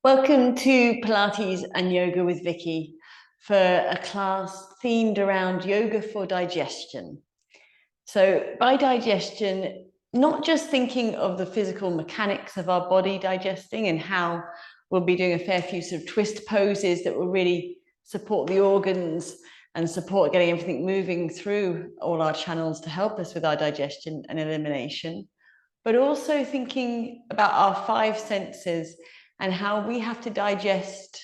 Welcome to Pilates and Yoga with Vicky for a class themed around yoga for digestion. So by digestion, not just thinking of the physical mechanics of our body digesting and how we'll be doing a fair few sort of twist poses that will really support the organs and support getting everything moving through all our channels to help us with our digestion and elimination, but also thinking about our five senses and how we have to digest,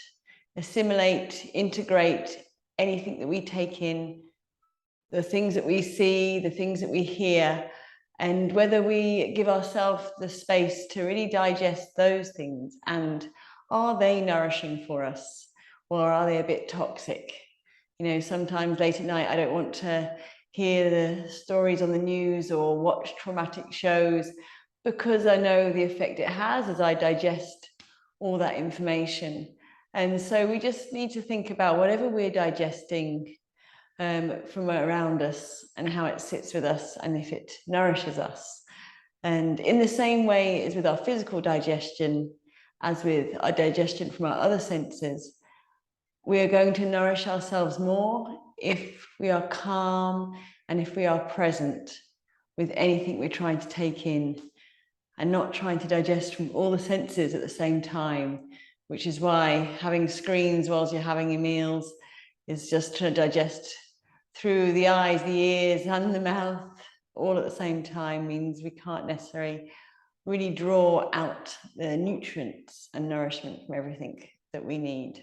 assimilate, integrate anything that we take in, the things that we see, the things that we hear, and whether we give ourselves the space to really digest those things, and are they nourishing for us or are they a bit toxic? You know, sometimes late at night I don't want to hear the stories on the news or watch traumatic shows because I know the effect it has as I digest all that information. And so we just need to think about whatever we're digesting from around us and how it sits with us and if it nourishes us. And in the same way as with our physical digestion, as with our digestion from our other senses, we are going to nourish ourselves more if we are calm and if we are present with anything we're trying to take in, and not trying to digest from all the senses at the same time, which is why having screens whilst you're having your meals is just to digest through the eyes, the ears, and the mouth all at the same time means we can't necessarily really draw out the nutrients and nourishment from everything that we need.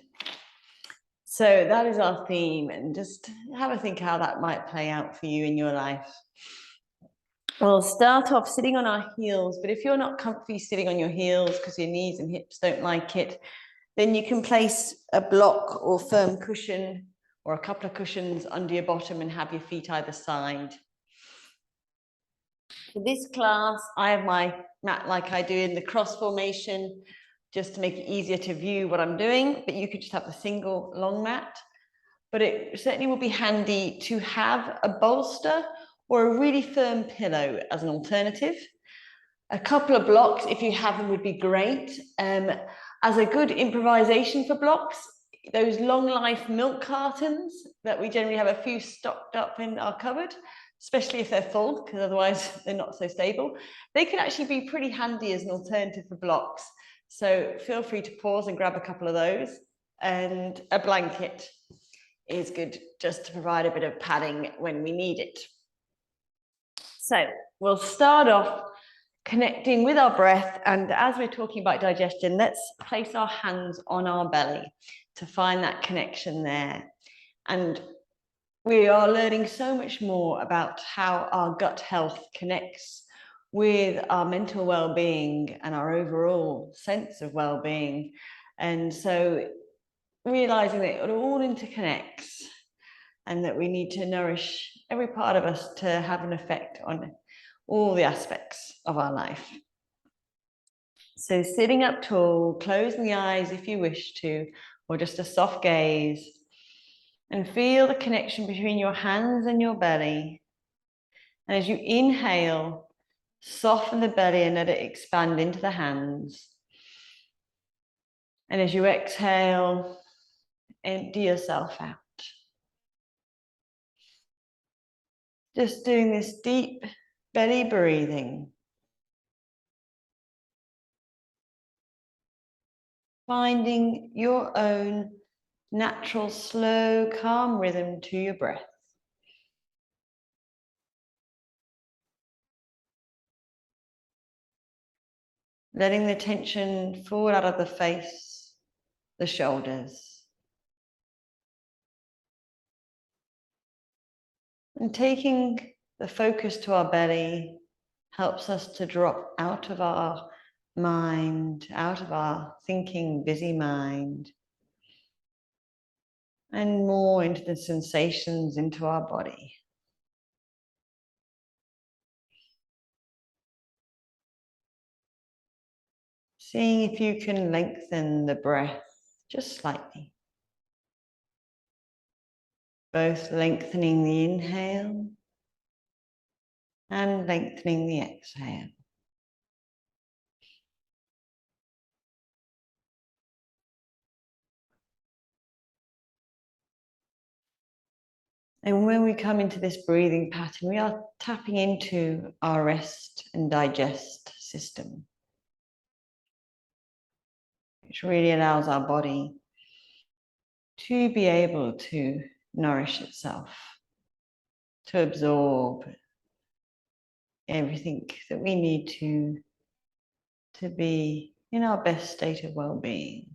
So that is our theme, and just have a think how that might play out for you in your life. We'll start off sitting on our heels, but if you're not comfy sitting on your heels because your knees and hips don't like it, then you can place a block or firm cushion or a couple of cushions under your bottom and have your feet either side. For this class, I have my mat like I do in the cross formation, just to make it easier to view what I'm doing, but you could just have a single long mat. But it certainly will be handy to have a bolster or a really firm pillow as an alternative. A couple of blocks, if you have them, would be great. As a good improvisation for blocks, those long life milk cartons that we generally have a few stocked up in our cupboard, especially if they're full, because otherwise they're not so stable, they can actually be pretty handy as an alternative for blocks. So feel free to pause and grab a couple of those. And a blanket is good just to provide a bit of padding when we need it. So we'll start off connecting with our breath, and as we're talking about digestion, let's place our hands on our belly to find that connection there. And we are learning so much more about how our gut health connects with our mental well-being and our overall sense of well-being. And so realizing that it all interconnects and that we need to nourish every part of us to have an effect on all the aspects of our life. So sitting up tall, closing the eyes if you wish to, or just a soft gaze, and feel the connection between your hands and your belly. And as you inhale, soften the belly and let it expand into the hands. And as you exhale, empty yourself out. Just doing this deep belly breathing. Finding your own natural, slow, calm rhythm to your breath. Letting the tension fall out of the face, the shoulders. And taking the focus to our belly helps us to drop out of our mind, out of our thinking, busy mind, and more into the sensations, into our body. Seeing if you can lengthen the breath just slightly. Both lengthening the inhale and lengthening the exhale. And when we come into this breathing pattern, we are tapping into our rest and digest system, which really allows our body to be able to nourish itself, to absorb everything that we need to be in our best state of well-being.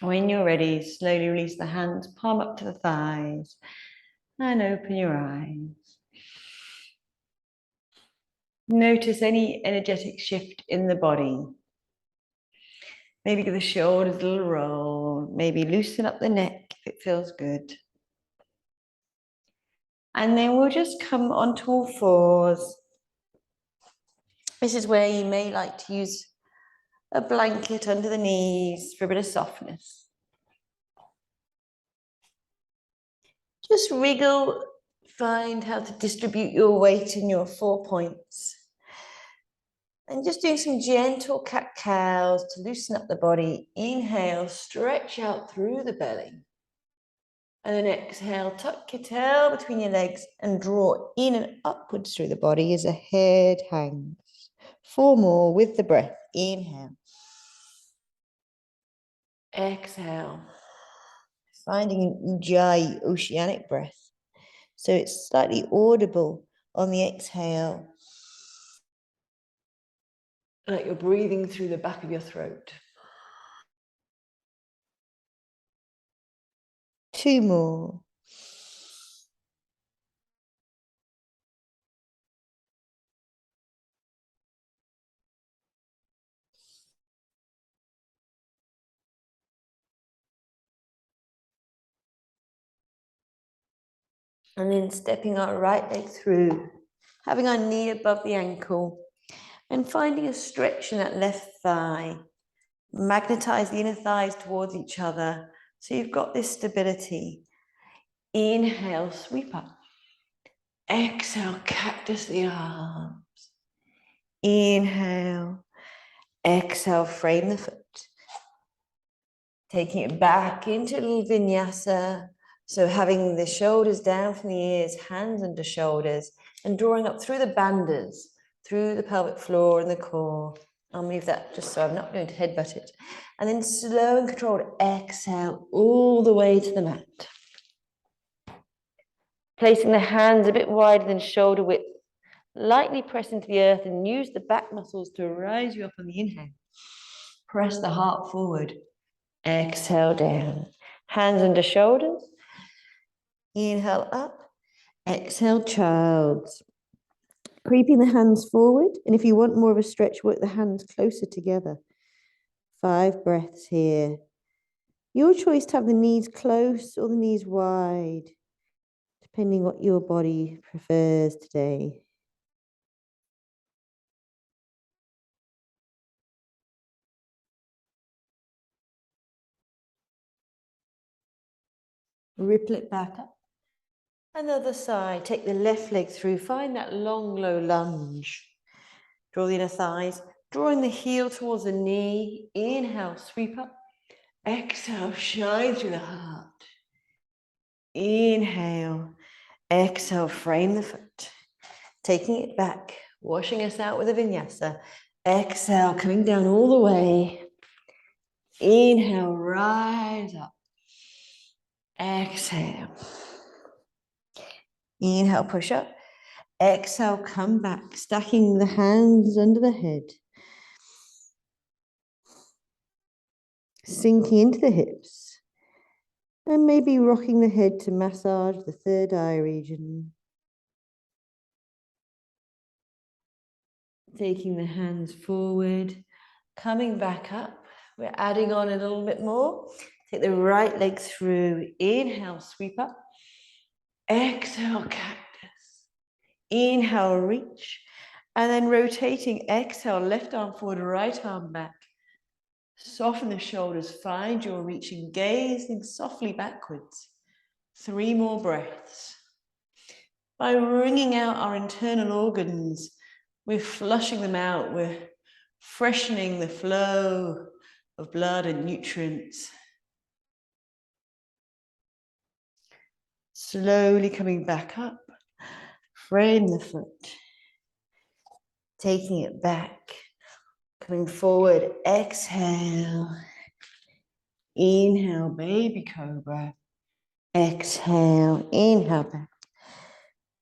When you're ready, slowly release the hands, palm up to the thighs, and open your eyes. Notice any energetic shift in the body. Maybe give the shoulders a little roll, maybe loosen up the neck if it feels good. And then we'll just come onto all fours. This is where you may like to use a blanket under the knees for a bit of softness. Just wriggle, find how to distribute your weight in your 4 points. And just doing some gentle cat-cows to loosen up the body. Inhale, stretch out through the belly. And then exhale, tuck your tail between your legs and draw in and upwards through the body as the head hangs. 4 more with the breath. Inhale. Exhale. Finding an ujjayi, oceanic breath. So it's slightly audible on the exhale. Like you're breathing through the back of your throat. 2 more. And then stepping our right leg through, having our knee above the ankle, and finding a stretch in that left thigh. Magnetize the inner thighs towards each other. So you've got this stability. Inhale, sweep up. Exhale, cactus the arms. Inhale. Exhale, frame the foot. Taking it back into a little vinyasa. So having the shoulders down from the ears, hands under shoulders, and drawing up through the bandhas, through the pelvic floor and the core. I'll move that just so I'm not going to headbutt it. And then slow and controlled exhale all the way to the mat. Placing the hands a bit wider than shoulder width. Lightly press into the earth and use the back muscles to rise you up on the inhale. Press the heart forward. Exhale down. Hands under shoulders. Inhale up. Exhale, child's. Creeping the hands forward. And if you want more of a stretch, work the hands closer together. 5 breaths here. Your choice to have the knees close or the knees wide, depending what your body prefers today. Ripple it back up. Another side, take the left leg through, find that long, low lunge. Draw the inner thighs, drawing the heel towards the knee. Inhale, sweep up. Exhale, shine through the heart. Inhale, exhale, frame the foot. Taking it back, washing us out with a vinyasa. Exhale, coming down all the way. Inhale, rise up. Exhale. Inhale, push up. Exhale, come back, stacking the hands under the head. Sinking into the hips. And maybe rocking the head to massage the third eye region. Taking the hands forward, coming back up. We're adding on a little bit more. Take the right leg through. Inhale, sweep up. Exhale, cactus. Inhale, reach. And then rotating, exhale, left arm forward, right arm back. Soften the shoulders, find your reaching, gazing softly backwards. 3 more breaths. By wringing out our internal organs, we're flushing them out, we're freshening the flow of blood and nutrients. Slowly coming back up, frame the foot, taking it back, coming forward, exhale, inhale, baby cobra, exhale, inhale back,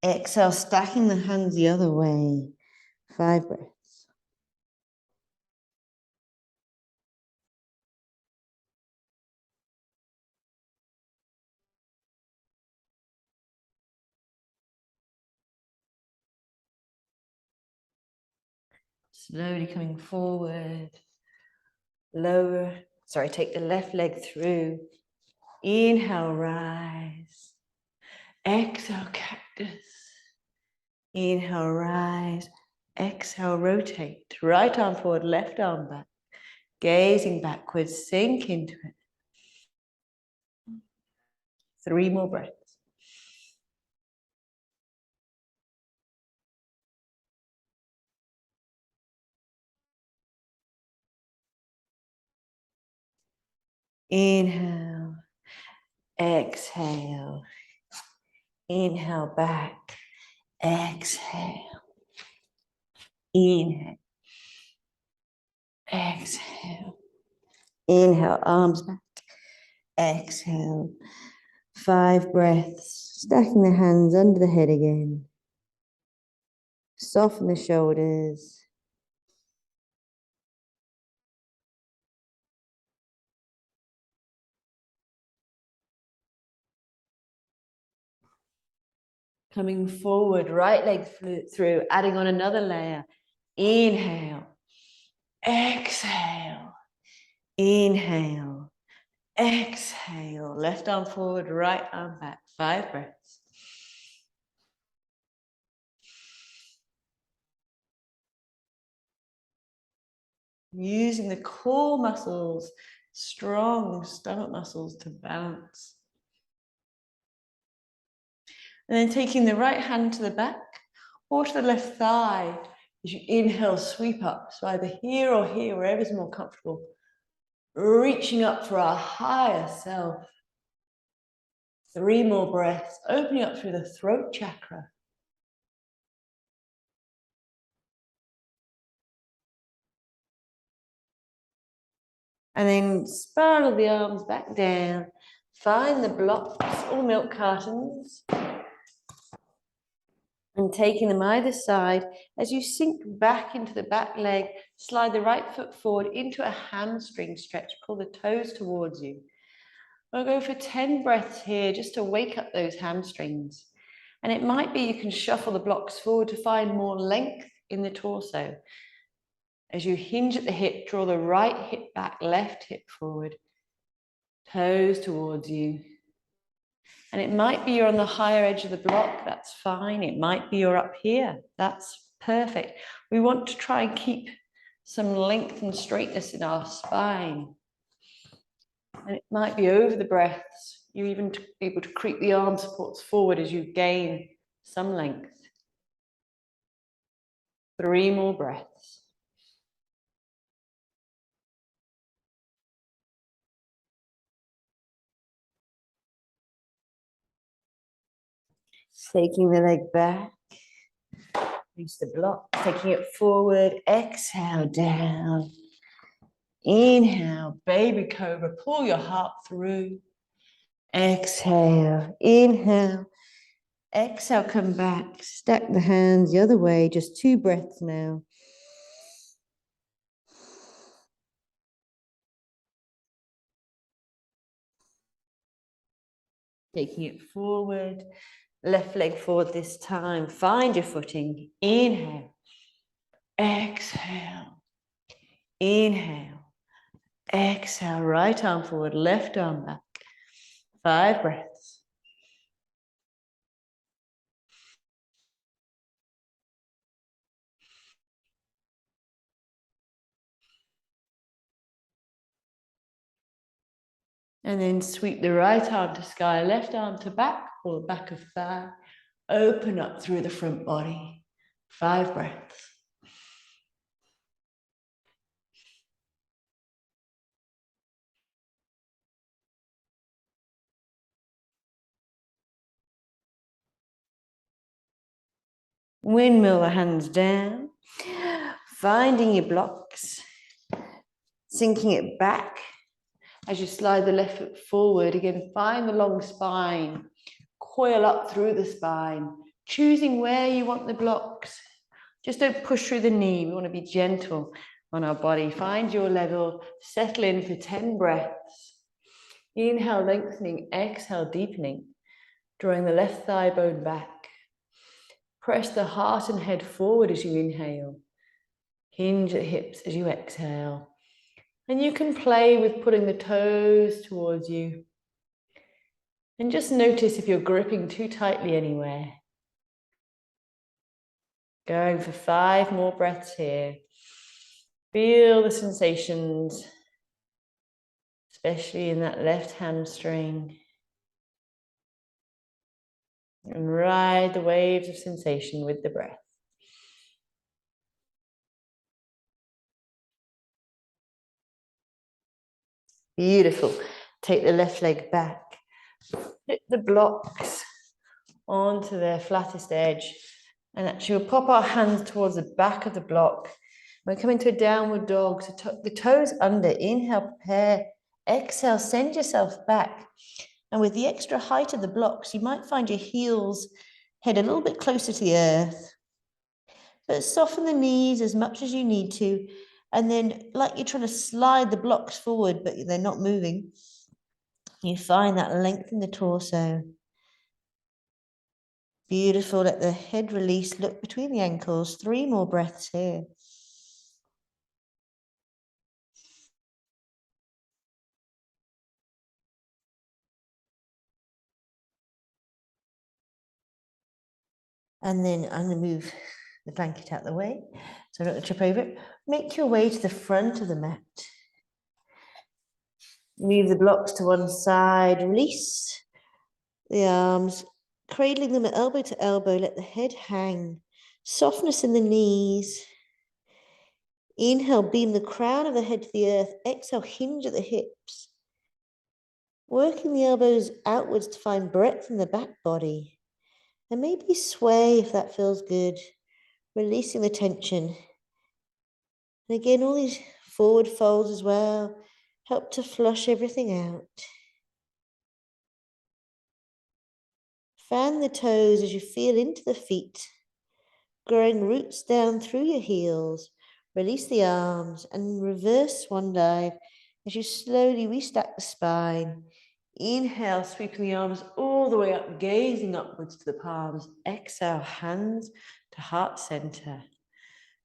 exhale, stacking the hands the other way, 5 breaths. Slowly coming forward, lower, take the left leg through, inhale, rise, exhale, cactus, inhale, rise, exhale, rotate, right arm forward, left arm back, gazing backwards, sink into it. 3 more breaths. Inhale, exhale, inhale back, exhale, inhale, exhale, inhale, arms back, exhale, 5 breaths, stacking the hands under the head again, soften the shoulders, coming forward, right leg through, adding on another layer, inhale, exhale, inhale, exhale, left arm forward, right arm back, 5 breaths. Using the core muscles, strong stomach muscles to balance. And then taking the right hand to the back or to the left thigh as you inhale, sweep up. So either here or here, wherever's more comfortable. Reaching up for our higher self. 3 more breaths, opening up through the throat chakra. And then spiral the arms back down. Find the blocks or milk cartons. And taking them either side, as you sink back into the back leg, slide the right foot forward into a hamstring stretch. Pull the toes towards you. We'll go for 10 breaths here just to wake up those hamstrings. And it might be you can shuffle the blocks forward to find more length in the torso. As you hinge at the hip, draw the right hip back, left hip forward. Toes towards you. And it might be you're on the higher edge of the block, that's fine. It might be you're up here, that's perfect. We want to try and keep some length and straightness in our spine. And it might be over the breaths, you're even able to creep the arm supports forward as you gain some length. 3 more breaths. Taking the leg back, reach the block, taking it forward, exhale down. Inhale, baby cobra, pull your heart through. Exhale, inhale, exhale, come back, stack the hands the other way, just 2 breaths now. Taking it forward, left leg forward this time, find your footing, inhale, exhale, inhale, exhale, right arm forward, left arm back, 5 breaths. And then sweep the right arm to sky, left arm to back, pull the back of thigh, open up through the front body, 5 breaths. Windmill the hands down, finding your blocks, sinking it back as you slide the left foot forward. Again, find the long spine, coil up through the spine, choosing where you want the blocks. Just don't push through the knee. We want to be gentle on our body. Find your level, settle in for 10 breaths. Inhale, lengthening, exhale, deepening, drawing the left thigh bone back. Press the heart and head forward as you inhale. Hinge at hips as you exhale. And you can play with putting the toes towards you. And just notice if you're gripping too tightly anywhere. Going for 5 more breaths here. Feel the sensations, especially in that left hamstring. And ride the waves of sensation with the breath. Beautiful. Take the left leg back. Flip the blocks onto their flattest edge. And actually we'll pop our hands towards the back of the block. We're coming to a downward dog. So tuck the toes under. Inhale, prepare. Exhale, send yourself back. And with the extra height of the blocks, you might find your heels head a little bit closer to the earth. But soften the knees as much as you need to. And then, like you're trying to slide the blocks forward, but they're not moving, you find that length in the torso. Beautiful. Let the head release. Look between the ankles. 3 more breaths here. And then I'm going to move the blanket out of the way so I don't trip over it. Make your way to the front of the mat. Move the blocks to one side. Release the arms, cradling them at elbow to elbow. Let the head hang. Softness in the knees. Inhale, beam the crown of the head to the earth. Exhale, hinge at the hips. Working the elbows outwards to find breadth in the back body. And maybe sway if that feels good. Releasing the tension. And again, all these forward folds as well help to flush everything out. Fan the toes as you feel into the feet, growing roots down through your heels. Release the arms and reverse swan dive as you slowly restack the spine. Inhale, sweeping the arms all the way up, gazing upwards to the palms. Exhale, hands to heart center.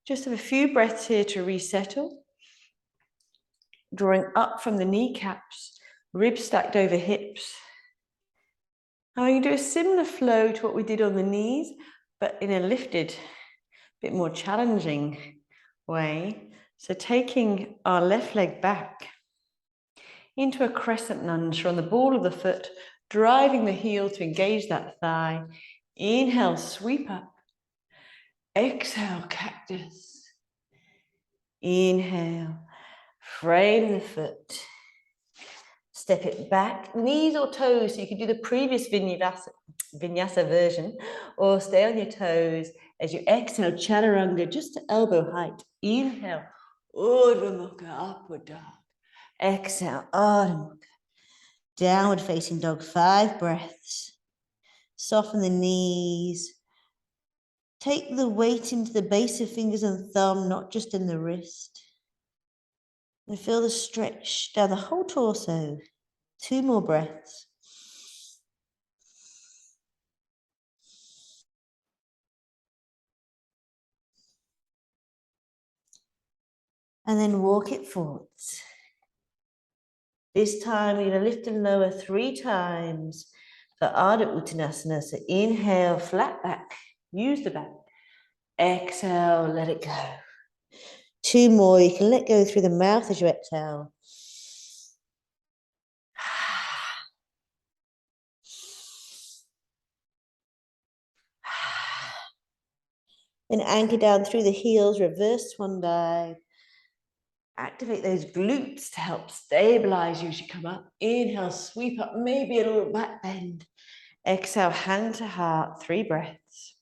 Just have a few breaths here to resettle. Drawing up from the kneecaps, ribs stacked over hips. Now you do a similar flow to what we did on the knees, but in a lifted, bit more challenging way. So taking our left leg back into a crescent lunge on the ball of the foot, driving the heel to engage that thigh. Inhale, sweep up. Exhale, cactus. Inhale, frame the foot. Step it back, knees or toes, so you can do the previous vinyasa version, or stay on your toes as you exhale, chaturanga, just to elbow height. Inhale, Urdhva Mukha, upward dog. Exhale, Ardha Mukha. Downward facing dog, 5 breaths. Soften the knees. Take the weight into the base of fingers and thumb, not just in the wrist. And feel the stretch down the whole torso. 2 more breaths. And then walk it forwards. This time you're going to lift and lower 3 times for Ardha Uttanasana. So inhale, flat back, use the back. Exhale, let it go. 2 more, you can let go through the mouth as you exhale. Then anchor down through the heels, reverse swan dive. Activate those glutes to help stabilize you as you come up. Inhale, sweep up, maybe a little back bend. Exhale, hand to heart, 3 breaths.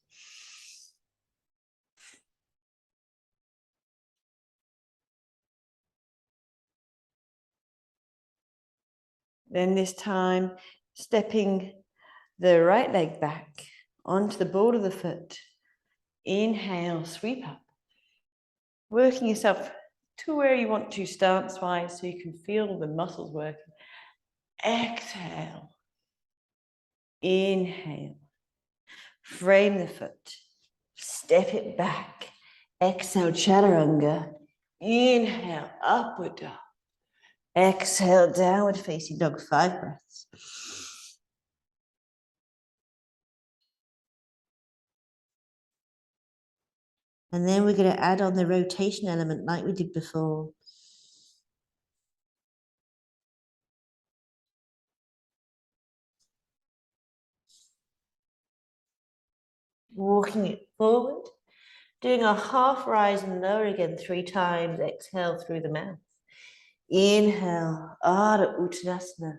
Then this time, stepping the right leg back onto the ball of the foot. Inhale, sweep up. Working yourself to where you want to stance-wise so you can feel the muscles working. Exhale. Inhale. Frame the foot. Step it back. Exhale, chaturanga. Inhale, upward dog. Exhale, downward facing dog, 5 breaths. And then we're going to add on the rotation element like we did before. Walking it forward. Doing a half rise and lower again 3 times. Exhale through the mouth. Inhale, Ardha Uttanasana.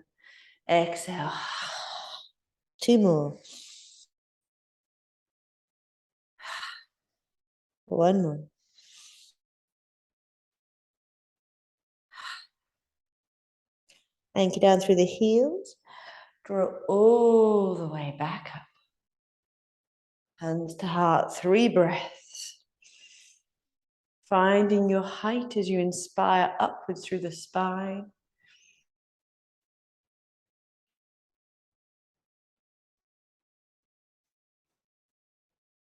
Exhale. 2 more. 1 more. Anchor down through the heels. Draw all the way back up. Hands to heart, 3 breaths. Finding your height as you inspire upwards through the spine.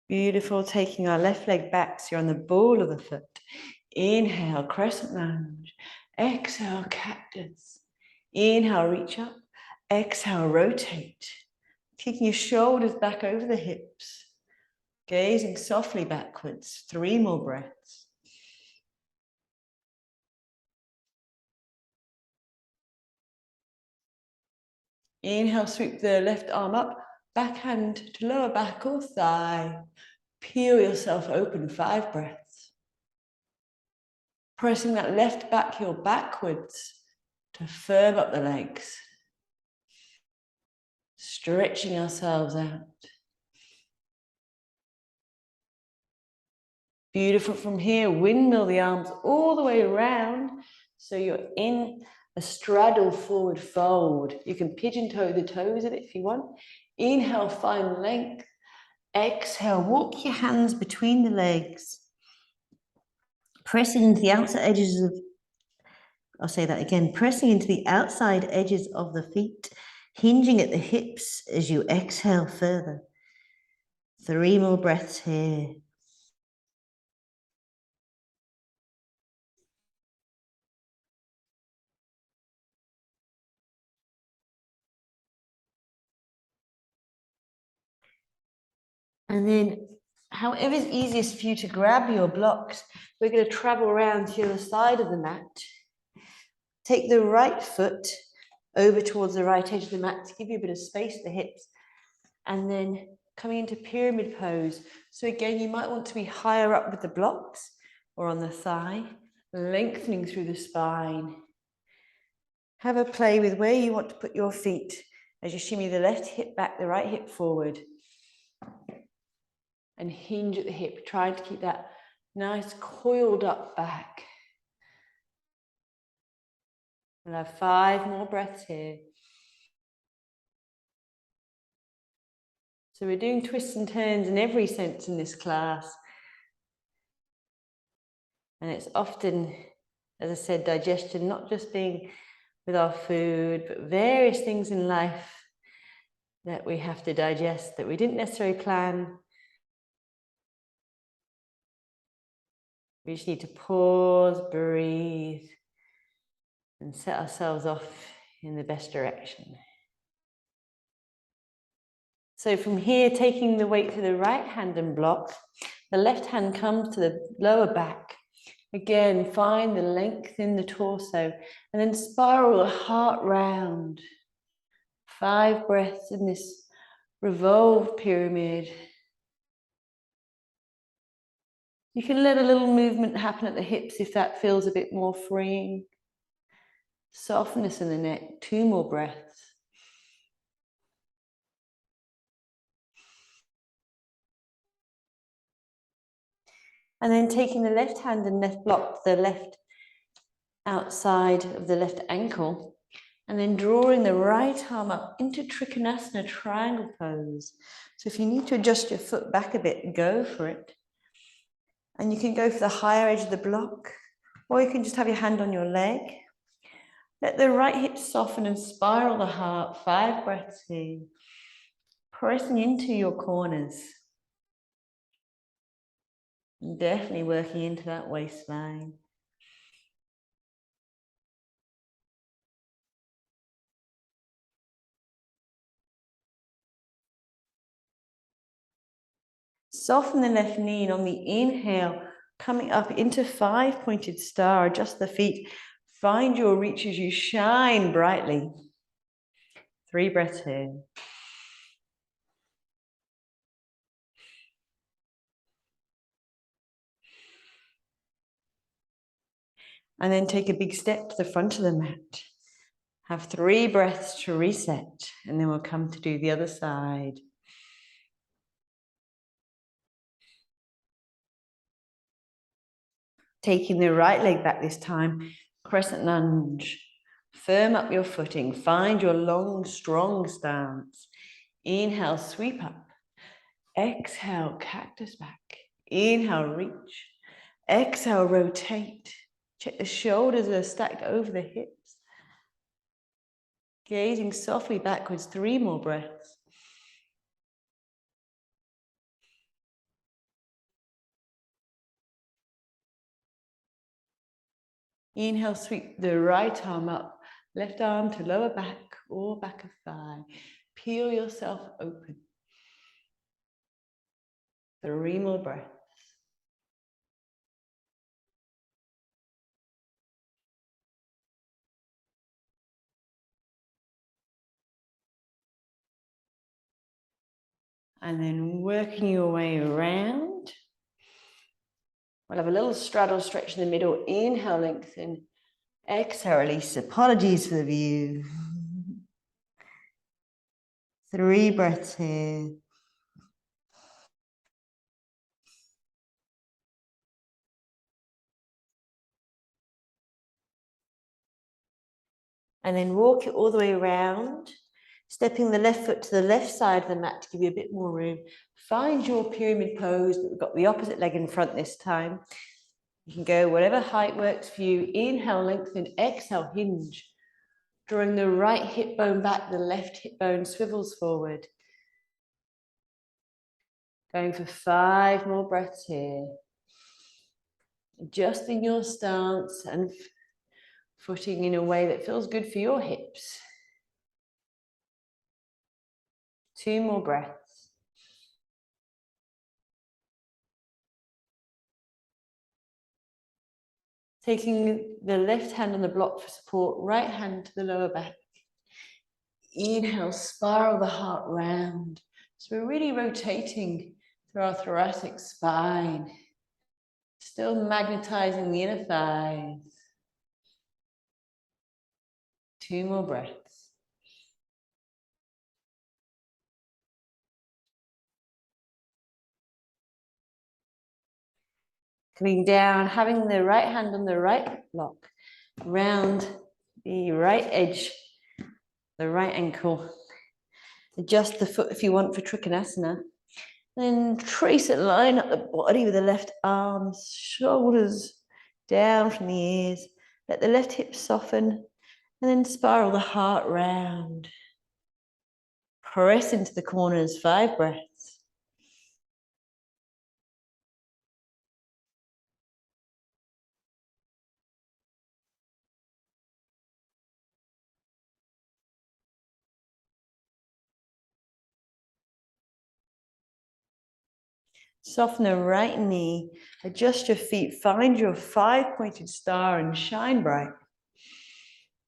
Beautiful, taking our left leg back so you're on the ball of the foot. Inhale, Crescent Lunge. Exhale, Cactus. Inhale, reach up. Exhale, rotate. Kicking your shoulders back over the hips. Gazing softly backwards. 3 more breaths. Inhale, sweep the left arm up. Backhand to lower back or thigh. Peel yourself open, 5 breaths. Pressing that left back heel backwards to firm up the legs. Stretching ourselves out. Beautiful from here, windmill the arms all the way around. So you're in a straddle forward fold. You can pigeon toe the toes in it if you want. Inhale, find length. Exhale, walk your hands between the legs. Pressing into the outside edges of, I'll say that again, pressing into the outside edges of the feet, hinging at the hips as you exhale further. 3 more breaths here. And then, however is easiest for you to grab your blocks, we're going to travel around to the other side of the mat. Take the right foot over towards the right edge of the mat to give you a bit of space at the hips. And then coming into pyramid pose. So again, you might want to be higher up with the blocks or on the thigh, lengthening through the spine. Have a play with where you want to put your feet as you shimmy the left hip back, the right hip forward. And hinge at the hip, trying to keep that nice coiled up back. We'll have 5 more breaths here. So we're doing twists and turns in every sense in this class. And it's often, as I said, digestion, not just being with our food, but various things in life that we have to digest that we didn't necessarily plan. We just need to pause, breathe, and set ourselves off in the best direction. So from here, taking the weight to the right hand and block, the left hand comes to the lower back. Again, find the length in the torso, and then spiral the heart round. 5 breaths in this revolved pyramid. You can let a little movement happen at the hips if that feels a bit more freeing. Softness in the neck, 2 more breaths. And then taking the left hand and left block to the left outside of the left ankle And then drawing the right arm up into Trichonasana, triangle pose. So if you need to adjust your foot back a bit, go for it. And you can go for the higher edge of the block, or you can just have your hand on your leg. Let the right hip soften and spiral the heart. 5 breaths here. Pressing into your corners. Definitely working into that waistline. Soften the left knee, and on the inhale, coming up into 5-pointed star. Adjust the feet. Find your reach as you shine brightly. 3 breaths here. And then take a big step to the front of the mat. Have 3 breaths to reset, and then we'll come to do the other side. Taking the right leg back this time, Crescent Lunge. Firm up your footing. Find your long, strong stance. Inhale, sweep up. Exhale, cactus back. Inhale, reach. Exhale, rotate. Check the shoulders are stacked over the hips. Gazing softly backwards, 3 more breaths. Inhale, sweep the right arm up, left arm to lower back or back of thigh. Peel yourself open. 3 more breaths. And then working your way around. We'll have a little straddle stretch in the middle. Inhale, lengthen. Exhale, release. Apologies for the view. 3 breaths here. And then walk it all the way around, stepping the left foot to the left side of the mat to give you a bit more room. Find your pyramid pose, but we've got the opposite leg in front this time. You can go whatever height works for you. Inhale, lengthen. Exhale, hinge. Drawing the right hip bone back, the left hip bone swivels forward. Going for 5 more breaths here. Adjusting your stance and footing in a way that feels good for your hips. 2 more breaths. Taking the left hand on the block for support, right hand to the lower back. Inhale, spiral the heart round. So we're really rotating through our thoracic spine. Still magnetizing the inner thighs. 2 more breaths. Coming down, having the right hand on the right block, round the right edge, the right ankle. Adjust the foot if you want for Trichonasana. Then trace a line up the body with the left arms, shoulders down from the ears. Let the left hip soften, and then spiral the heart round. Press into the corners, 5 breaths. Soften the right knee, adjust your feet, find your 5-pointed star and shine bright.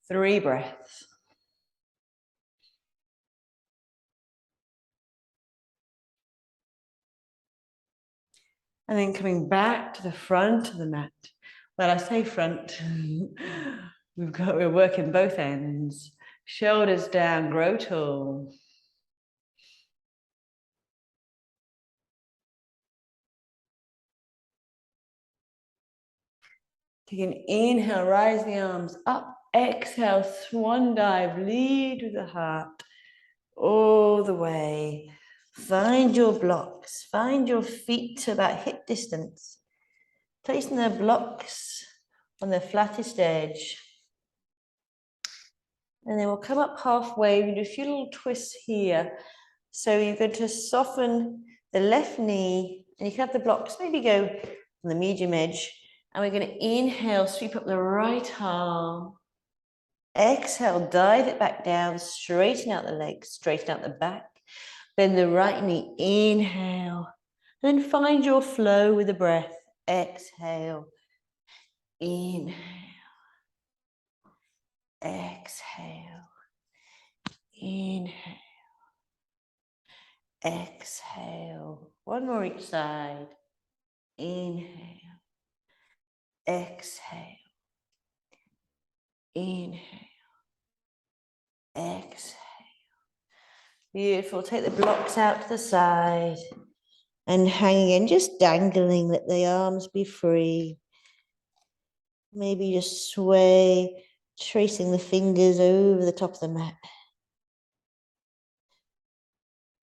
3 breaths. And then coming back to the front of the mat. Well, I say front, we're working both ends. Shoulders down, grow tall. Take an inhale, rise the arms up Exhale, swan dive, lead with the heart all the way. Find your blocks, find your feet to about hip distance. Placing the blocks on the flattest edge. And then we'll come up halfway. We do a few little twists here. So you're going to soften the left knee, and you can have the blocks maybe go on the medium edge. And we're going to inhale, sweep up the right arm. Exhale, dive it back down, straighten out the legs, straighten out the back. Then the right knee, inhale. Then find your flow with the breath. Exhale, inhale, exhale, inhale, exhale. One more each side. Inhale, exhale, inhale, exhale. Beautiful. Take the blocks out to the side and hang again, just dangling, let the arms be free. Maybe just sway, tracing the fingers over the top of the mat.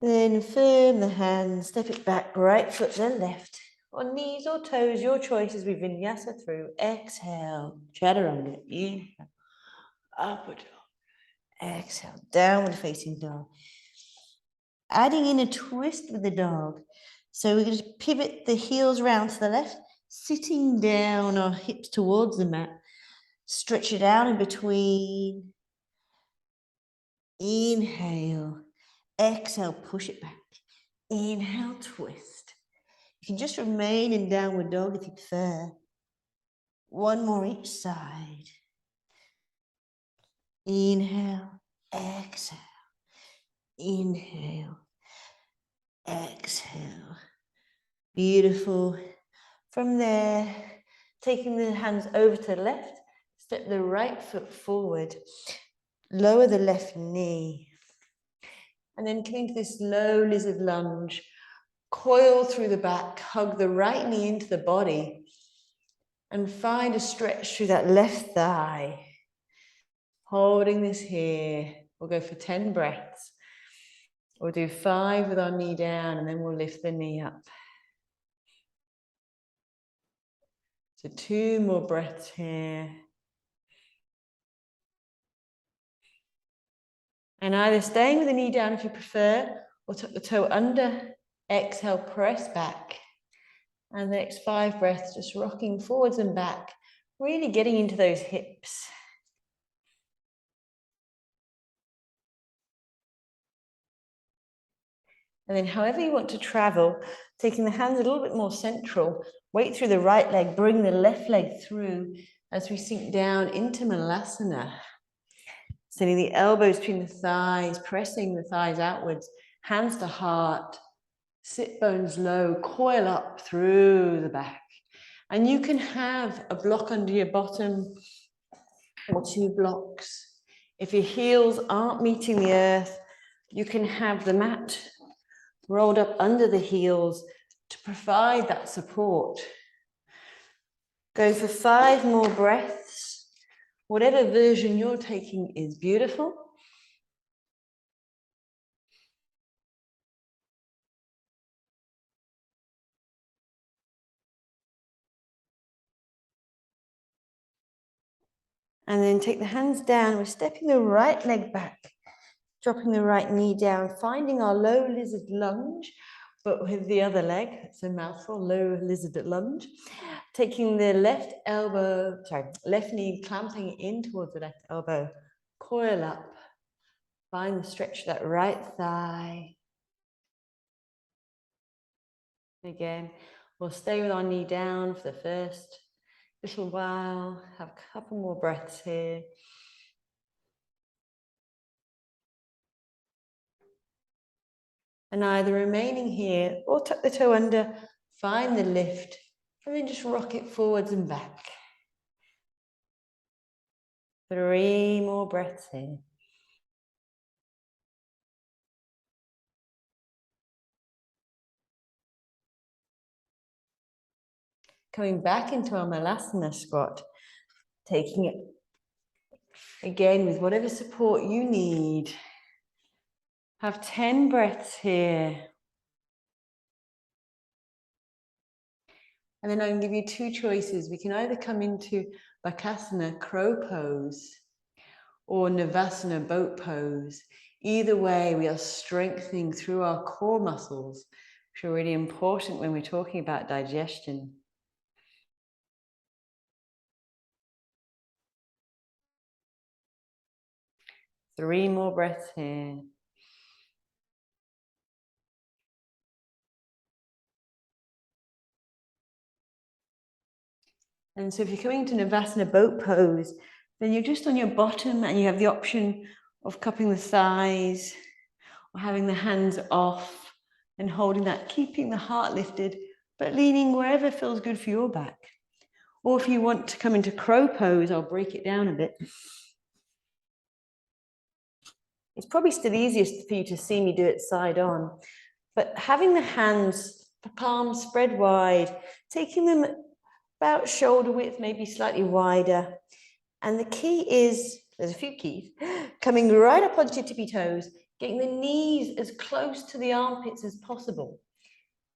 Then firm the hands, step it back, right foot then left. On knees or toes, your choice as we vinyasa through. Exhale, chaturanga, inhale, upward dog. Exhale, downward facing dog. Adding in a twist with the dog. So we're going to pivot the heels round to the left, sitting down, our hips towards the mat. Stretch it out in between. Inhale. Exhale, push it back. Inhale, twist. You can just remain in downward dog if you prefer. One more each side. Inhale, exhale. Inhale, exhale. Beautiful. From there, taking the hands over to the left, step the right foot forward, lower the left knee, and then come into this low lizard lunge. Coil through the back, hug the right knee into the body, and find a stretch through that left thigh. Holding this here. We'll go for 10 breaths. We'll do 5 with our knee down, and then we'll lift the knee up. So 2 more breaths here. And either staying with the knee down if you prefer, or tuck the toe under. Exhale, press back. And the next 5 breaths, just rocking forwards and back, really getting into those hips. And then however you want to travel, taking the hands a little bit more central, weight through the right leg, bring the left leg through as we sink down into Malasana. Sending the elbows between the thighs, pressing the thighs outwards, hands to heart, sit bones low, coil up through the back. And you can have a block under your bottom or 2 blocks. If your heels aren't meeting the earth, you can have the mat rolled up under the heels to provide that support. Go for 5 more breaths. Whatever version you're taking is beautiful. And then take the hands down. We're stepping the right leg back, dropping the right knee down, finding our low lizard lunge, but with the other leg. It's a mouthful, low lizard lunge. Taking the left knee, clamping in towards the left elbow. Coil up. Find the stretch of that right thigh. Again, we'll stay with our knee down for the first little while. Have a couple more breaths here. And either remaining here or tuck the toe under, find the lift, and then just rock it forwards and back. 3 more breaths here. Coming back into our Malasana squat, taking it Again, with whatever support you need. Have 10 breaths here. And then I'm going to give you two choices. We can either come into Bakasana, crow pose, or Navasana, boat pose. Either way, we are strengthening through our core muscles, which are really important when we're talking about digestion. Three more breaths here. And so if you're coming to Navasana boat pose, then you're just on your bottom and you have the option of cupping the thighs or having the hands off and holding that, keeping the heart lifted, but leaning wherever feels good for your back. Or if you want to come into crow pose, I'll break it down a bit. It's probably still easiest for you to see me do it side on, but having the hands, the palms spread wide, taking them about shoulder width, maybe slightly wider. And the key is, there's a few keys, coming right up onto your tippy toes, getting the knees as close to the armpits as possible.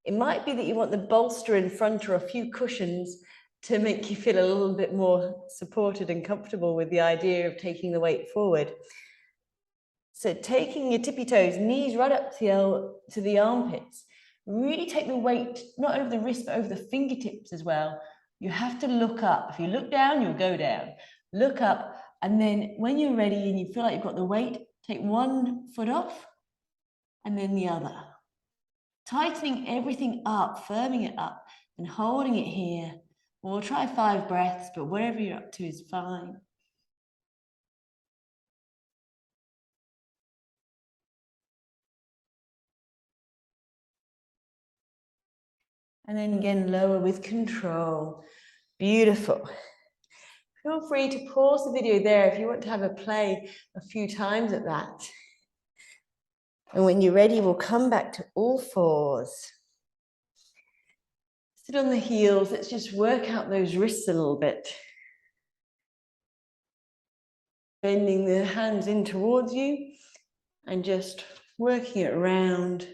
It might be that you want the bolster in front or a few cushions to make you feel a little bit more supported and comfortable with the idea of taking the weight forward. So taking your tippy toes, knees right up to the armpits, really take the weight, not over the wrist, but over the fingertips as well. You have to look up. If you look down, you'll go down. Look up, and then when you're ready and you feel like you've got the weight, take one foot off, and then the other. Tightening everything up, firming it up, and holding it here. We'll try 5 breaths, but whatever you're up to is fine. And then again, lower with control. Beautiful. Feel free to pause the video there if you want to have a play a few times at that. And when you're ready, we'll come back to all fours. Sit on the heels. Let's just work out those wrists a little bit. Bending the hands in towards you and just working it around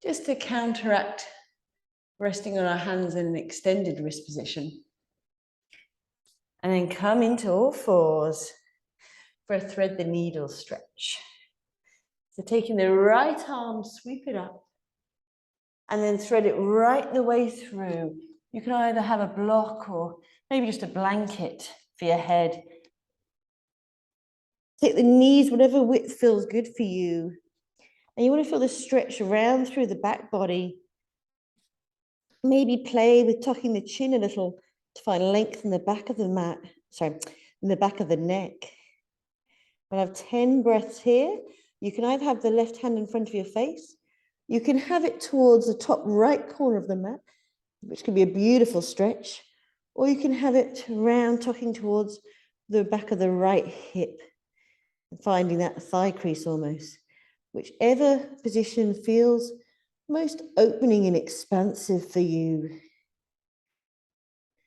just to counteract resting on our hands in an extended wrist position. And then come into all fours for a thread the needle stretch. So taking the right arm, sweep it up, and then thread it right the way through. You can either have a block or maybe just a blanket for your head. Take the knees, whatever width feels good for you. And you want to feel the stretch around through the back body. Maybe play with tucking the chin a little to find length in the back of the mat, in the back of the neck. We'll have 10 breaths here. You can either have the left hand in front of your face. You can have it towards the top right corner of the mat, which can be a beautiful stretch. Or you can have it round, tucking towards the back of the right hip, finding that thigh crease almost. Whichever position feels most opening and expansive for you.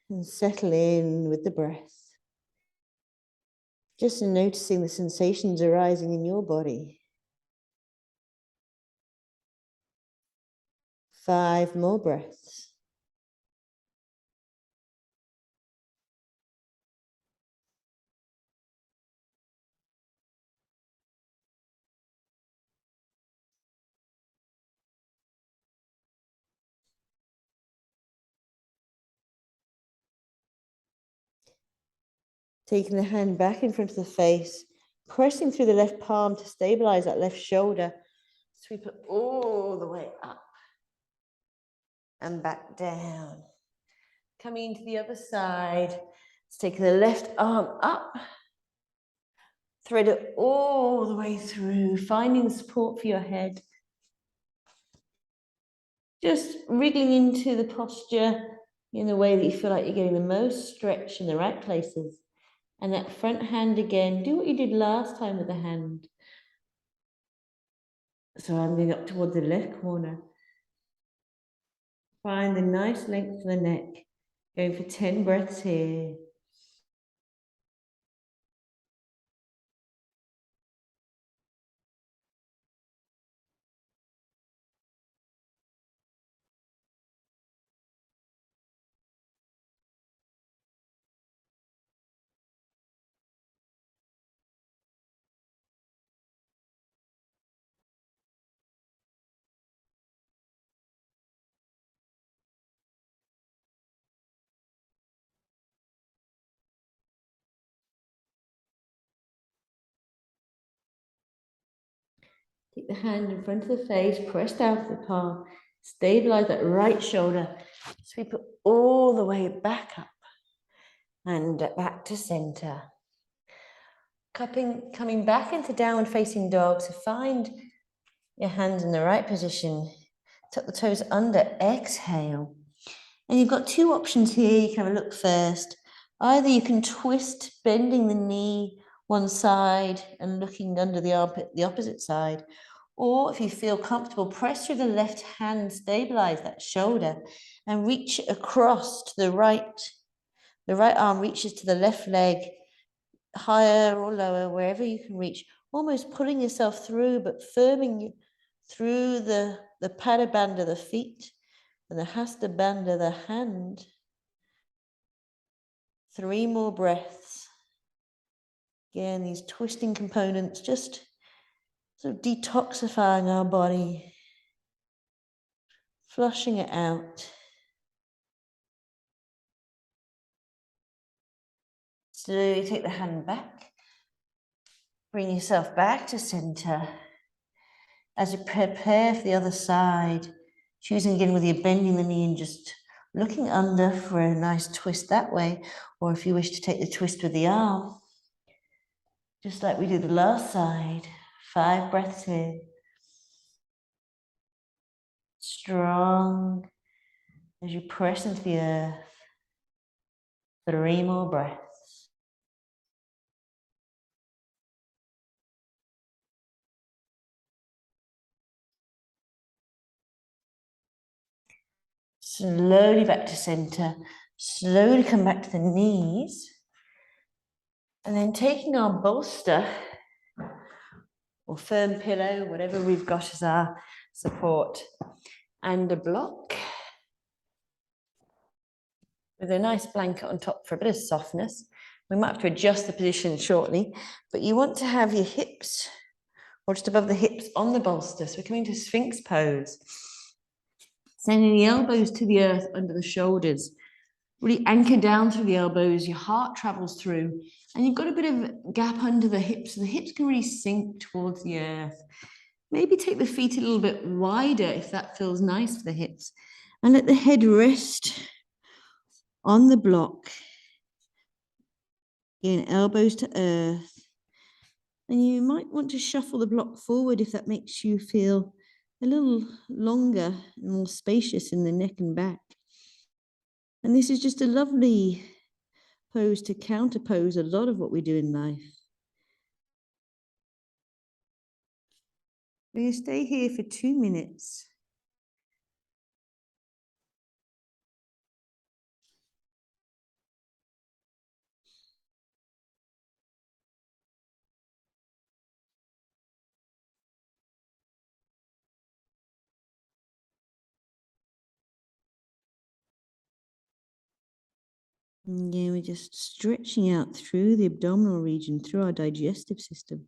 And settle in with the breath. Just noticing the sensations arising in your body. 5 more breaths. Taking the hand back in front of the face, pressing through the left palm to stabilize that left shoulder. Sweep it all the way up and back down. Coming into the other side, let's take the left arm up, thread it all the way through, finding support for your head. Just wriggling into the posture in the way that you feel like you're getting the most stretch in the right places. And that front hand again, do what you did last time with the hand. So I'm going up towards the left corner. Find the nice length of the neck. Going for 10 breaths here. Take the hand in front of the face, pressed out of the palm. Stabilize that right shoulder. Sweep it all the way back up and back to center. Coming back into downward facing dog. So find your hands in the right position. Tuck the toes under, exhale. And you've got two options here. You can have a look first. Either you can twist, bending the knee one side and looking under the armpit, the opposite side. Or if you feel comfortable, press through the left hand, stabilize that shoulder and reach across to the right. The right arm reaches to the left leg, higher or lower, wherever you can reach, almost pulling yourself through, but firming through the pada bandha, the feet, and the hasta bandha, the hand. 3 more breaths. Again, these twisting components, just sort of detoxifying our body, flushing it out. Slowly take the hand back. Bring yourself back to center. As you prepare for the other side, choosing again whether you're bending the knee and just looking under for a nice twist that way, or if you wish to take the twist with the arm, just like we did the last side. 5 breaths here. Strong as you press into the earth. 3 more breaths. Slowly back to center. Slowly come back to the knees. And then taking our bolster or firm pillow, whatever we've got as our support, and a block with a nice blanket on top for a bit of softness. We might have to adjust the position shortly, but you want to have your hips or just above the hips on the bolster. So we're coming to Sphinx Pose. Sending the elbows to the earth under the shoulders. Really anchor down through the elbows, your heart travels through, and you've got a bit of gap under the hips, so the hips can really sink towards the earth. Maybe take the feet a little bit wider if that feels nice for the hips, and let the head rest on the block. Again, elbows to earth. And you might want to shuffle the block forward if that makes you feel a little longer and more spacious in the neck and back. And this is just a lovely pose to counterpose a lot of what we do in life. We're going to stay here for 2 minutes. And again, we're just stretching out through the abdominal region, through our digestive system.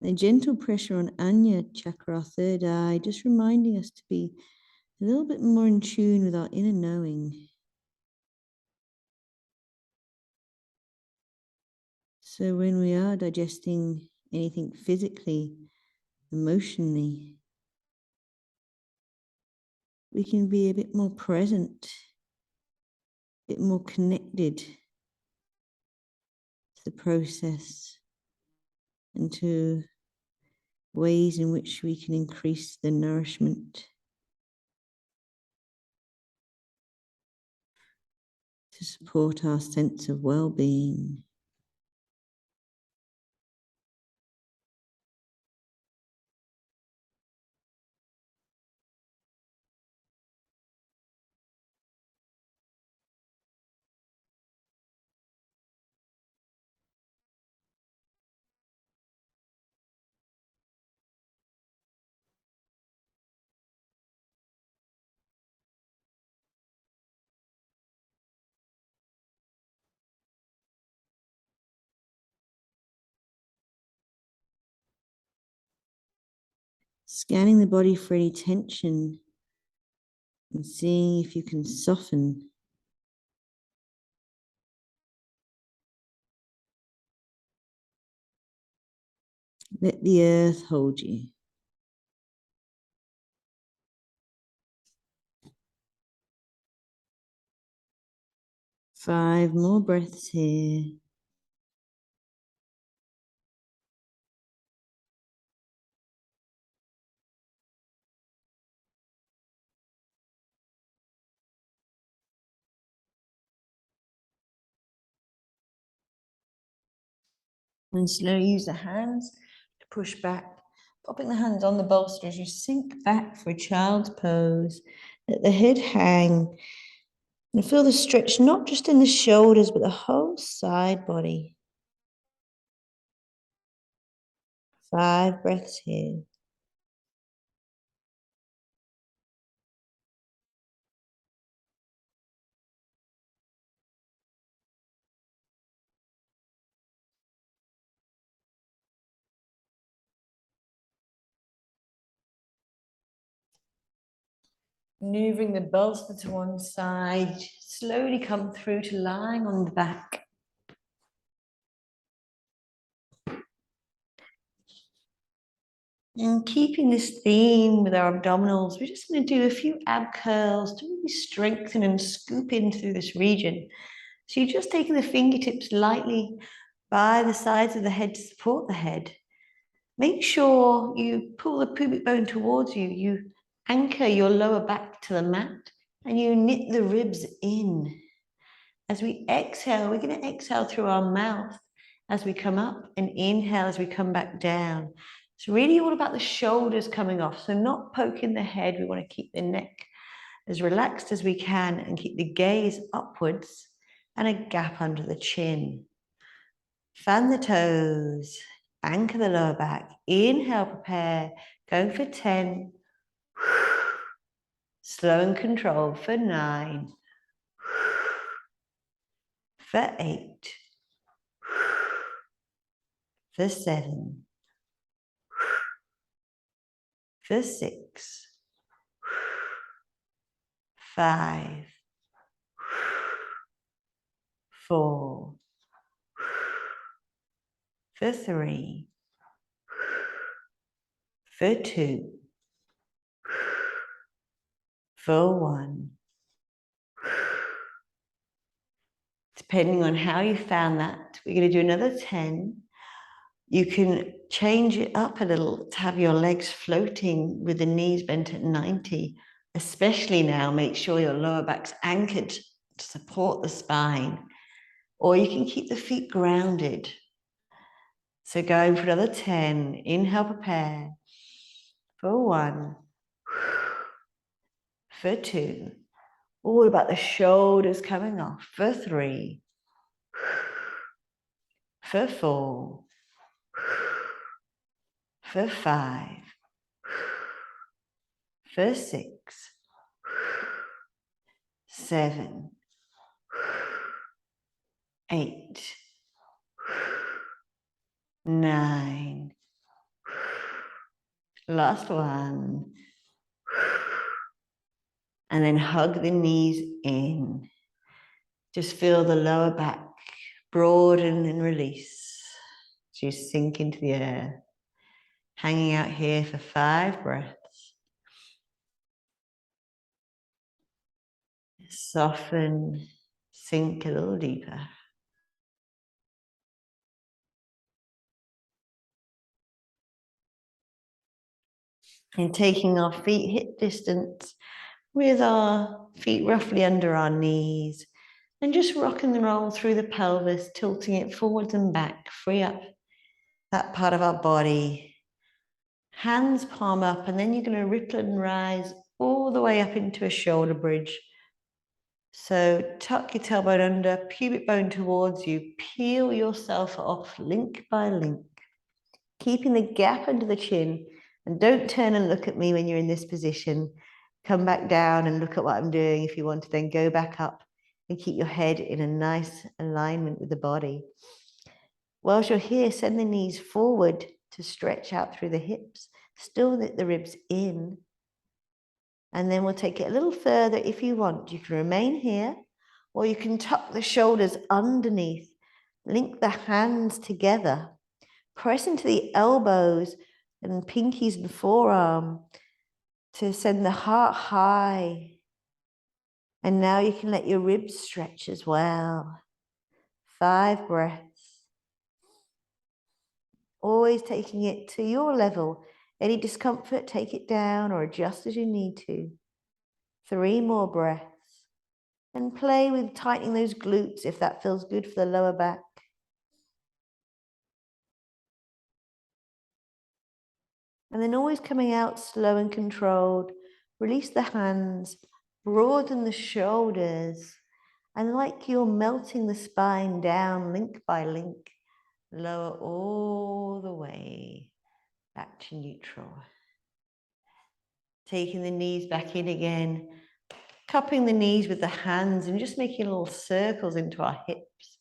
A gentle pressure on Anya chakra, our third eye, just reminding us to be a little bit more in tune with our inner knowing. So when we are digesting anything physically, emotionally, we can be a bit more present, a bit more connected to the process and to ways in which we can increase the nourishment to support our sense of well-being. Scanning the body for any tension and seeing if you can soften. Let the earth hold you. Five more breaths here. And slowly use the hands to push back, popping the hands on the bolster as you sink back for a child's pose. Let the head hang. And feel the stretch not just in the shoulders, but the whole side body. 5 breaths here. Maneuvering the bolster to one side, slowly come through to lying on the back. And keeping this theme with our abdominals, we're just going to do a few ab curls to really strengthen and scoop in through this region. So you're just taking the fingertips lightly by the sides of the head to support the head. Make sure you pull the pubic bone towards you. You anchor your lower back to the mat and you knit the ribs in. As we exhale, we're going to exhale through our mouth as we come up and inhale as we come back down. It's really all about the shoulders coming off. So not poking the head. We want to keep the neck as relaxed as we can and keep the gaze upwards and a gap under the chin. Fan the toes, anchor the lower back. Inhale, prepare. Going for 10. Slow and controlled for 9. For 8. For 7. For 6. 5. 4. For 3. For 2. For 1. Depending on how you found that, we're going to do another 10. You can change it up a little to have your legs floating with the knees bent at 90. Especially now, make sure your lower back's anchored to support the spine. Or you can keep the feet grounded. So going for another 10. Inhale, prepare. For 1. For 2. All about the shoulders coming off. For 3. For 4. For 5. For 6. 7. 8. 9. Last one. And then hug the knees in. Just feel the lower back broaden and release. So you sink into the air. Hanging out here for 5 breaths. Soften, sink a little deeper. And taking our feet hip distance with our feet roughly under our knees. And just rocking and roll through the pelvis, tilting it forwards and back. Free up that part of our body. Hands palm up, and then you're going to ripple and rise all the way up into a shoulder bridge. So tuck your tailbone under, pubic bone towards you. Peel yourself off link by link. Keeping the gap under the chin. And don't turn and look at me when you're in this position. Come back down and look at what I'm doing if you want to then go back up and keep your head in a nice alignment with the body. Whilst you're here, send the knees forward to stretch out through the hips. Still knit the ribs in. And then we'll take it a little further if you want. You can remain here, or you can tuck the shoulders underneath. Link the hands together. Press into the elbows and pinkies and forearm to send the heart high. And now you can let your ribs stretch as well. 5 breaths. Always taking it to your level. Any discomfort, take it down or adjust as you need to. 3 more breaths. And play with tightening those glutes if that feels good for the lower back. And then always coming out slow and controlled. Release the hands, broaden the shoulders, and like you're melting the spine down link by link, lower all the way back to neutral. Taking the knees back in again, cupping the knees with the hands and just making little circles into our hips,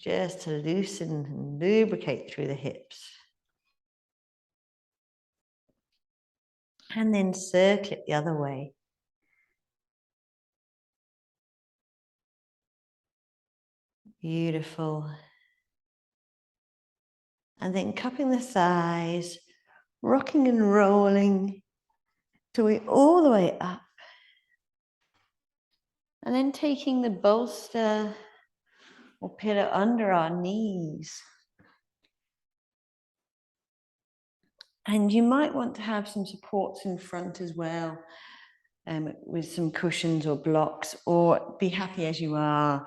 just to loosen and lubricate through the hips. And then circle it the other way. Beautiful. And then cupping the thighs, rocking and rolling till we're all the way up. And then taking the bolster or pillow under our knees. And you might want to have some supports in front as well, with some cushions or blocks, or be happy as you are.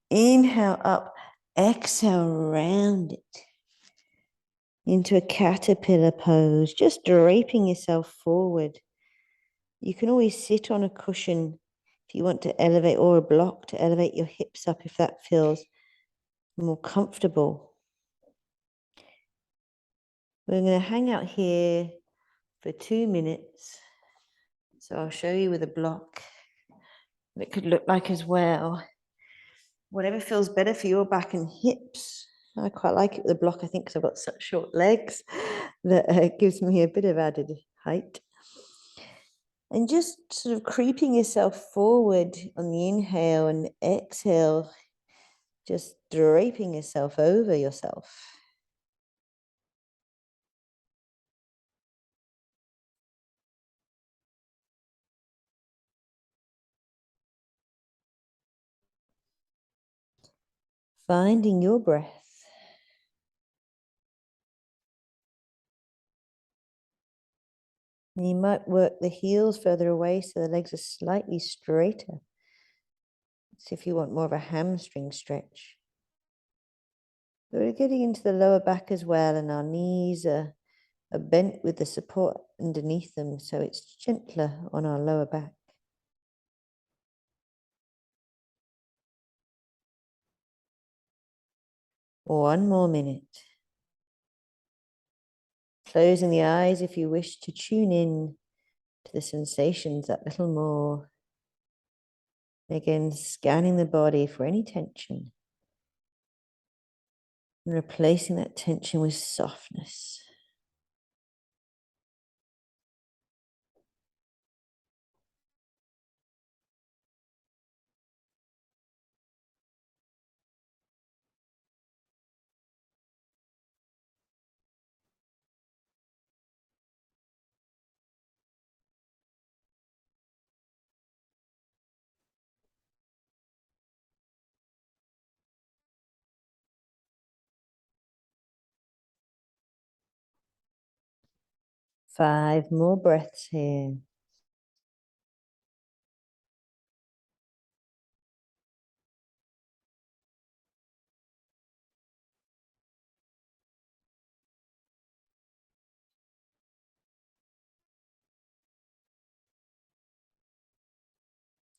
Inhale up, exhale, round it into a caterpillar pose, just draping yourself forward. You can always sit on a cushion if you want to elevate, or a block to elevate your hips up if that feels more comfortable. We're going to hang out here for 2 minutes. So I'll show you with a block what it could look like as well. Whatever feels better for your back and hips. I quite like it with a block, I think, because I've got such short legs that gives me a bit of added height. And just sort of creeping yourself forward on the inhale and exhale, just draping yourself over yourself. Finding your breath. And you might work the heels further away so the legs are slightly straighter. See if you want more of a hamstring stretch. But we're getting into the lower back as well, and our knees are bent with the support underneath them, so it's gentler on our lower back. One more minute. Closing the eyes if you wish to tune in to the sensations that little more. Again, scanning the body for any tension. And replacing that tension with softness. Five more breaths here.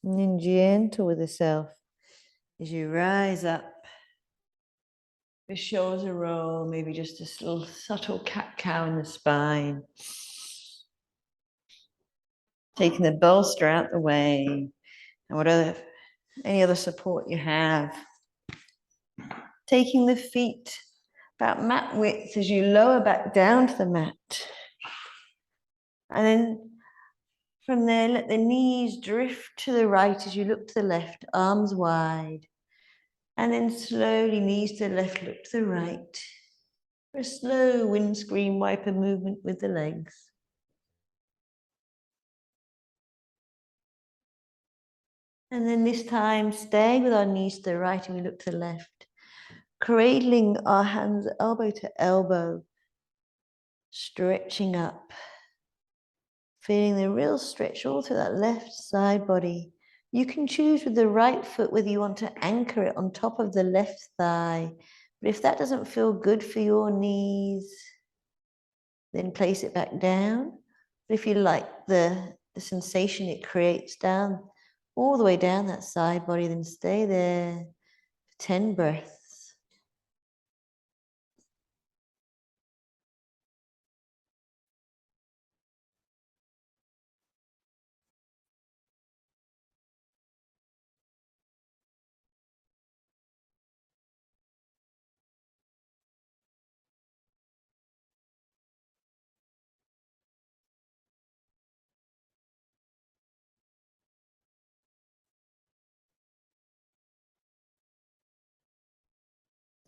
And then gentle with yourself as you rise up. The shoulders roll, maybe just a little subtle cat-cow in the spine. Taking the bolster out the way, and any other support you have. Taking the feet about mat width as you lower back down to the mat. And then from there, let the knees drift to the right as you look to the left, arms wide. And then slowly, knees to the left, look to the right. for a slow windscreen wiper movement with the legs. And then this time, staying with our knees to the right and we look to the left, cradling our hands elbow to elbow, stretching up, feeling the real stretch all through that left side body. You can choose with the right foot whether you want to anchor it on top of the left thigh. But if that doesn't feel good for your knees, then place it back down. But if you like the sensation it creates down, all the way down that side body, then stay there for 10 breaths.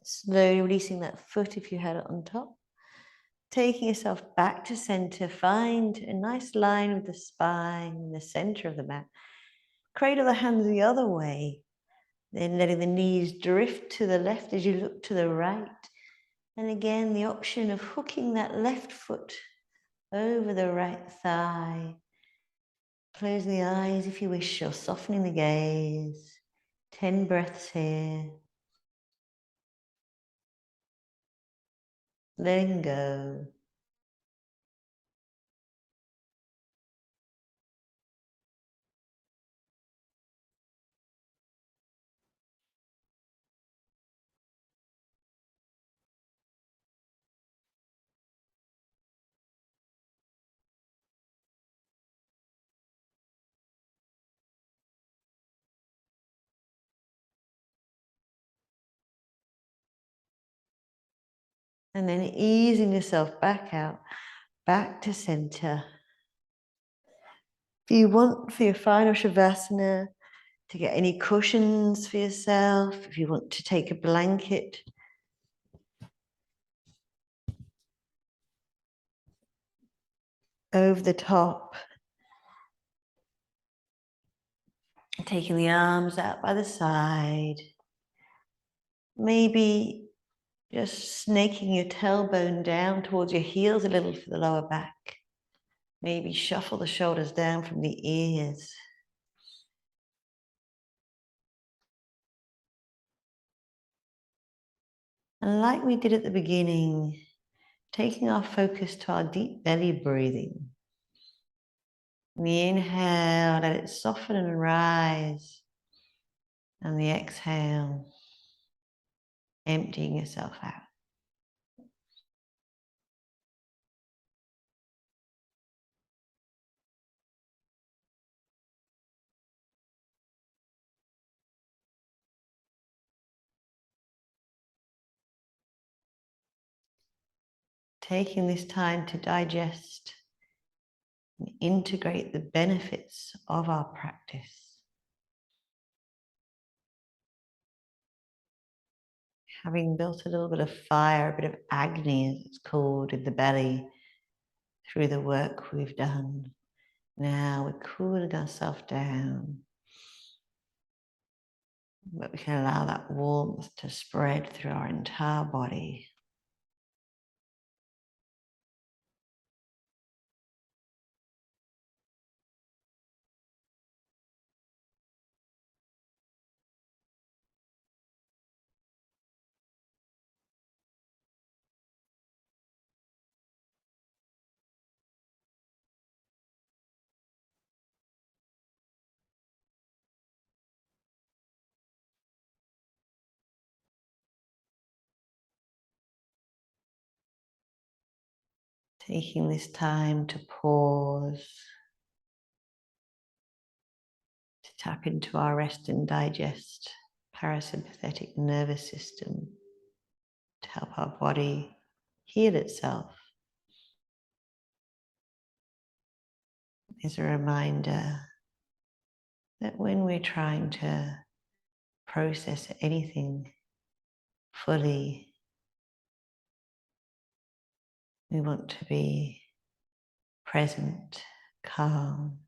Slowly releasing that foot if you had it on top. Taking yourself back to center, find a nice line with the spine in the center of the mat. Cradle the hands the other way, then letting the knees drift to the left as you look to the right. And again, the option of hooking that left foot over the right thigh. Closing the eyes if you wish, or softening the gaze. 10 breaths here. Letting go. And then easing yourself back out, back to center. If you want for your final Shavasana to get any cushions for yourself, if you want to take a blanket over the top, taking the arms out by the side, maybe just snaking your tailbone down towards your heels a little for the lower back. Maybe shuffle the shoulders down from the ears. And like we did at the beginning, taking our focus to our deep belly breathing. And the inhale, let it soften and rise. And the exhale, emptying yourself out. Taking this time to digest and integrate the benefits of our practice. Having built a little bit of fire, a bit of agni as it's called in the belly through the work we've done. Now we're cooling ourselves down, but we can allow that warmth to spread through our entire body. Taking this time to pause, to tap into our rest and digest parasympathetic nervous system to help our body heal itself. Is a reminder that when we're trying to process anything fully, We want to be present, calm.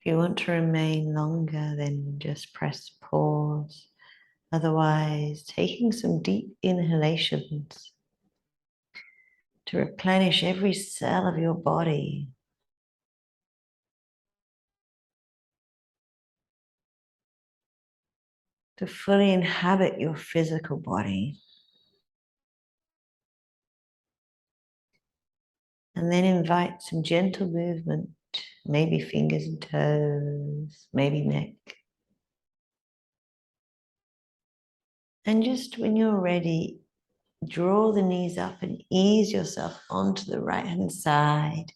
If you want to remain longer, then just press pause. Otherwise, taking some deep inhalations to replenish every cell of your body. To fully inhabit your physical body. And then invite some gentle movement, maybe fingers and toes, maybe neck. And just when you're ready, draw the knees up and ease yourself onto the right-hand side.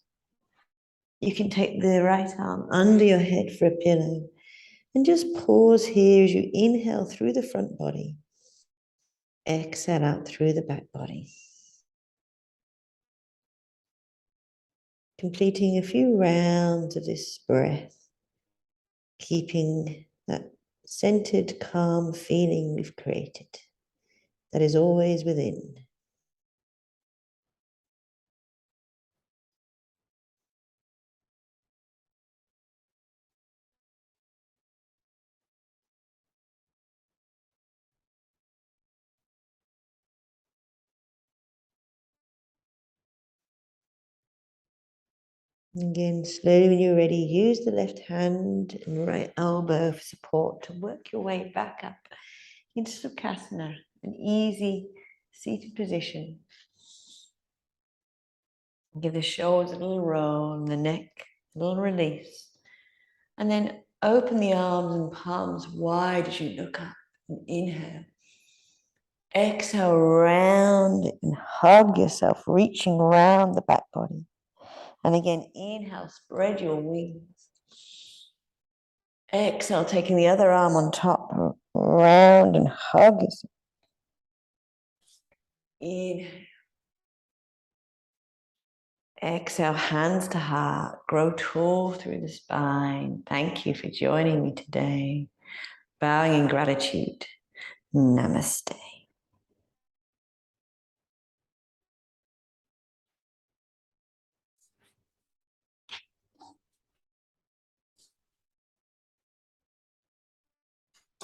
You can take the right arm under your head for a pillow and just pause here as you inhale through the front body. Exhale out through the back body. Completing a few rounds of this breath, keeping that centered, calm feeling we've created that is always within. Again, slowly when you're ready, use the left hand and right elbow for support to work your way back up into Shavasana, an easy seated position. Give the shoulders a little roll and the neck a little release. And then open the arms and palms wide as you look up and inhale. Exhale, round and hug yourself, reaching round the back body. And again, inhale, spread your wings. Exhale, taking the other arm on top, round and hug yourself. Inhale. Exhale, hands to heart, grow tall through the spine. Thank you for joining me today. Bowing in gratitude. Namaste.